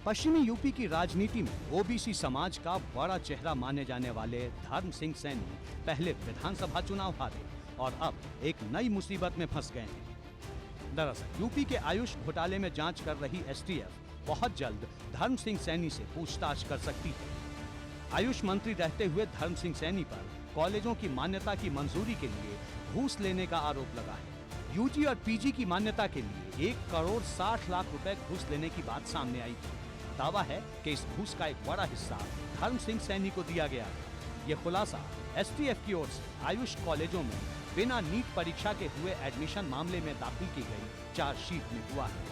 पश्चिमी यूपी की राजनीति में ओबीसी समाज का बड़ा चेहरा माने जाने वाले धर्म सिंह सैनी पहले विधानसभा चुनाव हारे और अब एक नई मुसीबत में फंस गए हैं। दरअसल यूपी के आयुष घोटाले में जांच कर रही एसटीएफ बहुत जल्द धर्म सिंह सैनी से पूछताछ कर सकती है। आयुष मंत्री रहते हुए धर्म सिंह सैनी पर कॉलेजों की मान्यता की मंजूरी के लिए घूस लेने का आरोप लगा है। यूजी और पीजी की मान्यता के लिए 1 करोड़ 60 लाख रुपए घूस लेने की बात सामने आई थी। दावा है कि इस घूस का एक बड़ा हिस्सा धर्म सिंह सैनी को दिया गया है। ये खुलासा एसटीएफ की ओर से आयुष कॉलेजों में बिना नीट परीक्षा के हुए एडमिशन मामले में दाखिल की गई चार्जशीट में हुआ है।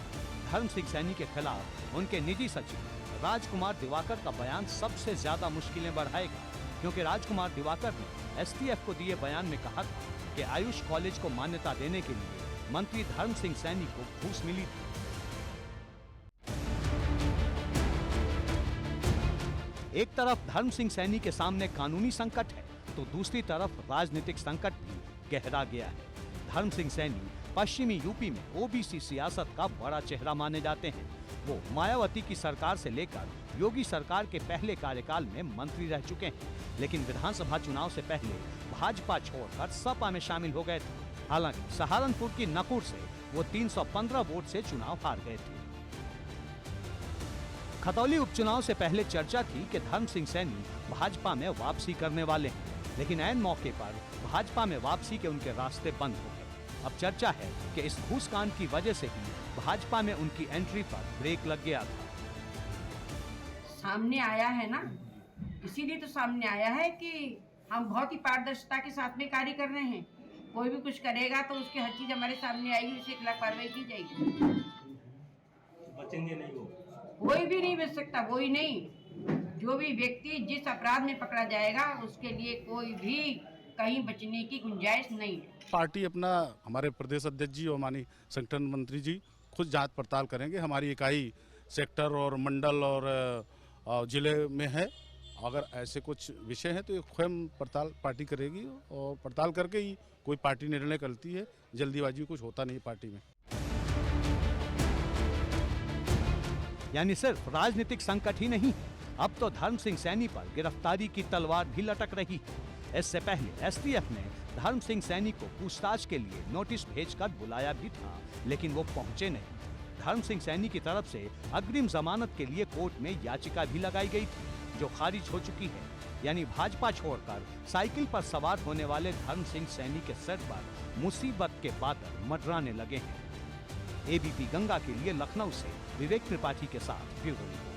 धर्म सिंह सैनी के खिलाफ उनके निजी सचिव राजकुमार दिवाकर का बयान सबसे ज्यादा मुश्किलें बढ़ाएगा, क्योंकि राजकुमार दिवाकर ने एसटीएफ को दिए बयान में कहा था कि आयुष कॉलेज को मान्यता देने के लिए मंत्री धर्म सिंह सैनी को घूस मिली थी। एक तरफ धर्म सिंह सैनी के सामने कानूनी संकट है, तो दूसरी तरफ राजनीतिक संकट भी गहरा गया है। धर्म सिंह सैनी पश्चिमी यूपी में ओबीसी सियासत का बड़ा चेहरा माने जाते हैं। वो मायावती की सरकार से लेकर योगी सरकार के पहले कार्यकाल में मंत्री रह चुके हैं, लेकिन विधानसभा चुनाव से पहले भाजपा छोड़कर सपा में शामिल हो गए थे। हालांकि सहारनपुर की नकुर से वो 315 वोट से चुनाव हार गए थे। खतौली उपचुनाव से पहले चर्चा थी कि धर्म सिंह सैनी भाजपा में वापसी करने वाले हैं, लेकिन ऐन मौके पर भाजपा में वापसी के उनके रास्ते बंद हो गए। अब चर्चा है कि इस घूस कांड की वजह से ही भाजपा में उनकी एंट्री पर ब्रेक लग गया था। सामने आया है ना, इसीलिए तो सामने आया है कि हम बहुत ही पारदर्शिता के साथ में कार्य कर रहे हैं। कोई भी कुछ करेगा तो उसकी हर चीज हमारे सामने आएगी, उसे खिलाफ कार्रवाई की जाएगी। बचेंगे नहीं वो, कोई भी नहीं बच सकता, कोई नहीं। जो भी व्यक्ति जिस अपराध में पकड़ा जाएगा उसके लिए कोई भी कहीं बचने की गुंजाइश नहीं है। पार्टी अपना, हमारे प्रदेश अध्यक्ष जी और माननीय संगठन मंत्री जी खुद जांच पड़ताल करेंगे। हमारी इकाई सेक्टर और मंडल और जिले में है। अगर ऐसे कुछ विषय है तो स्वयं पड़ताल पार्टी करेगी और पड़ताल करके ही कोई पार्टी निर्णय करती है। जल्दीबाजी कुछ होता नहीं पार्टी में। यानी सिर्फ राजनीतिक संकट ही नहीं, अब तो धर्म सिंह सैनी पर गिरफ्तारी की तलवार भी लटक रही है। इससे पहले एसटीएफ ने धर्म सिंह सैनी को पूछताछ के लिए नोटिस भेजकर बुलाया भी था, लेकिन वो पहुंचे नहीं। धर्म सिंह सैनी की तरफ से अग्रिम जमानत के लिए कोर्ट में याचिका भी लगाई गई थी, जो खारिज हो चुकी है। यानी भाजपा छोड़कर साइकिल पर सवार होने वाले धर्म सिंह सैनी के सर पर मुसीबत के बादल मंडराने लगे हैं। एबीपी गंगा के लिए लखनऊ से विवेक त्रिपाठी के साथ ब्यूरो रिपोर्ट।